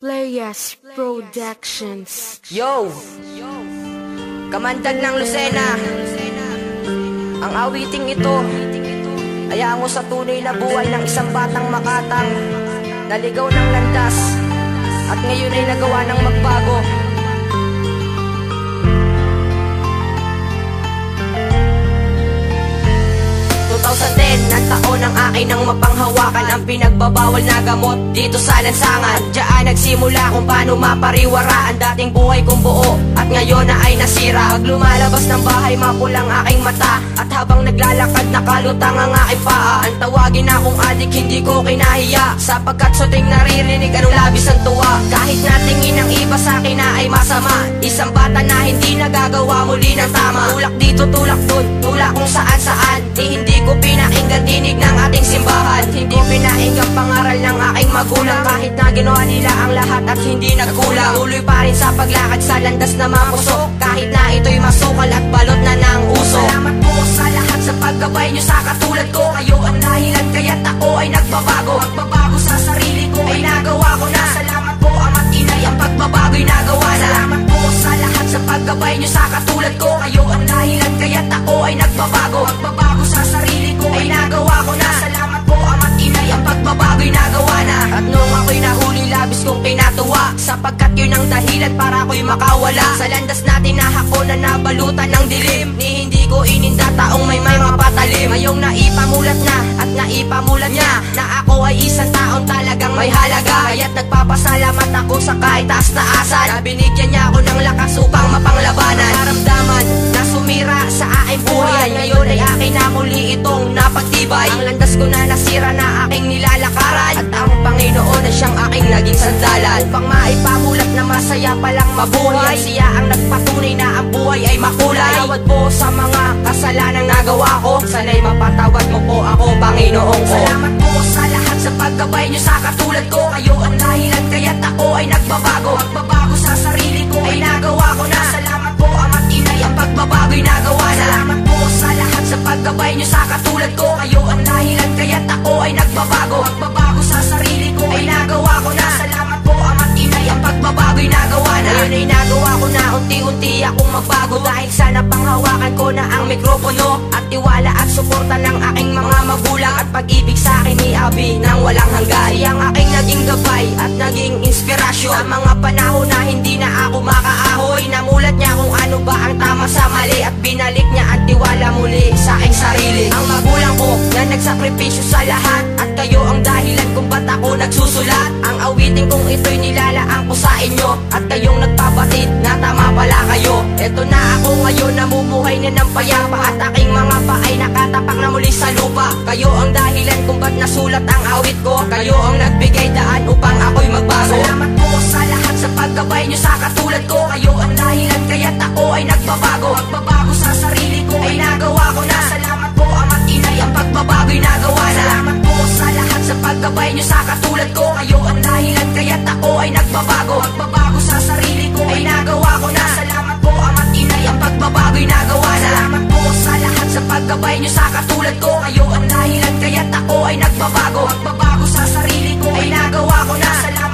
Playas Productions. Yo! Kamandag ng Lucena. Ang awiting ito ay ango sa tunay na buhay ng isang batang makatang, naligaw ng landas at ngayon ay nagawa ng magbago. 2010, ang taon ng akin ang mapanghawakan ang pinagbabawal na gamot dito sa lansangan. Diyan nagsimula kung paano mapariwara ang dating buhay kong buo at ngayon na ay nasira. Pag lumalabas ng bahay, mapulang aking mata at habang naglalakad nakalutang ang aking paa. Ang tawagin akong adik, hindi ko kinahiya sapagkat sa ting naririnig anong labis ang tuwa. Kahit natingin ang iba sa akin na ay masama, isang bata na hindi nagagawa muli ng tama. Tulak dito, tulak dun, tulak kung saan saan. Hindi ko pinakinggan tinig ng ating simbahan. Hindi pinakinggan pangaral ng aking magulang. Kahit na ginawa nila ang lahat at hindi nagkulang, tuloy pa rin sa paglakad sa landas na mapusok. Kahit na ito'y masukal at balot na ng uso. Salamat po sa lahat sa paggabay nyo sa katulad ko. Kayo ang dahilan kaya't ako ay nagbabago. Magbabago sa sarili ko ay nagawa ko na. Salamat po ama't inay, ang pagbabago'y nagawa na. Salamat po sa lahat sa paggabay nyo sa katulad ko. Kayo ang dahilan kaya't ako ay nagbabago. Magbabago sa sarili ko ay nagawa ko na. Salamat po ama't inay, ang pagbabago'y nagawa na. At nung ako'y nahuli, labis kong kinatuwa sapagkat yun ang dahilan para ako'y makawala sa landas natin na hako na nabalutan ng dilim. Ni hindi ko ininda taong may mga patalim. Ngayong naipamulat na at naipamulat niya na ako ay isang taong talagang may halaga. Kaya't nagpapasalamat ako sa kahit taas na asan na binigyan niya ako ng lakas upang mapanglabanan. Naramdaman na sumira sa aking buhay, ngayon ay akin na muli itong napagtibay. Ang landas ko na nasira na aking nilalakaran at ang Panginoon na siyang aking naging sandalan. Upang maipamulat na masaya palang mabuhay, siya ang nagpatunay na ang buhay ay makulay. Tawad po sa mga kasalanang nagawa ko, sana'y mapatawad mo po ako, Panginoon ko. Salamat po sa lahat sa paggabay nyo sa katulad ko. Kayo ang dahilan kaya't ako ay nagbabago. Magbabago sa sarili ko ay nagawa ko na. Salamat po ama't inay, ang pagbabago'y nagawa na. Salamat po sa lahat sa paggabay nyo sa katulad ko. Kayo ang dahilan kaya't ako ay nagbabago. Magbabago sa sarili ko ay nagawa ko na. Salamat po ama't inay, ang pagbabago'y nagawa na. Ngayon ay nagawa ko na, unti-unti akong magbago dahil sa napanghawakan ko na ang mikropono at tiwala at suporta ng aking mga magulang at pag-ibig sa akin ni Abi nang walang hanggan. Siyang aking naging gabay at naging inspirasyon sa mga panahon na hindi na ako makaahoy. Namulat niya kung ano ba ang tama sa mali at binalik niya ang tiwala muli sa aking sarili. Ang magulang ko na nagsakripisyo sa lahat at kayo ang dahilan kung ba't ako nagsusulat. Ang awiting kong ito'y nilalaan ko sa inyo at kayong nagpabatid na tama pala kayo. Eto na ako ngayon, namumuhay na ng payapa at aking mga paay nakatapak na muli sa lupa. Kayo ang dahilan kung ba't nasulat ang awit ko. Kayo ang nagbigay daan upang ako'y magbago. Salamat po sa lahat sa paggabay nyo sa katulad ko. Kayo ang dahilan kaya't ako ay nagbabago. Magbabago sa sarili ko ay nagawa ko na. Salamat po ama't inay, ang pagbabago'y nagawa na. Salamat po sa lahat sa paggabay nyo sa katulad ko. Kayo ang dahilan kaya't ako ay nagbabago. Magbabago sa sarili ko ay nagawa ko na. Salamat po ama't inay, ang pagbabago'y nagawa na. Salamat po sa lahat sa paggabay nyo sa katulad ko. Kayo ang dahilan kaya't ako ay nagbabago. Magbabago sa sarili ko ay nagawa ko na. Salamat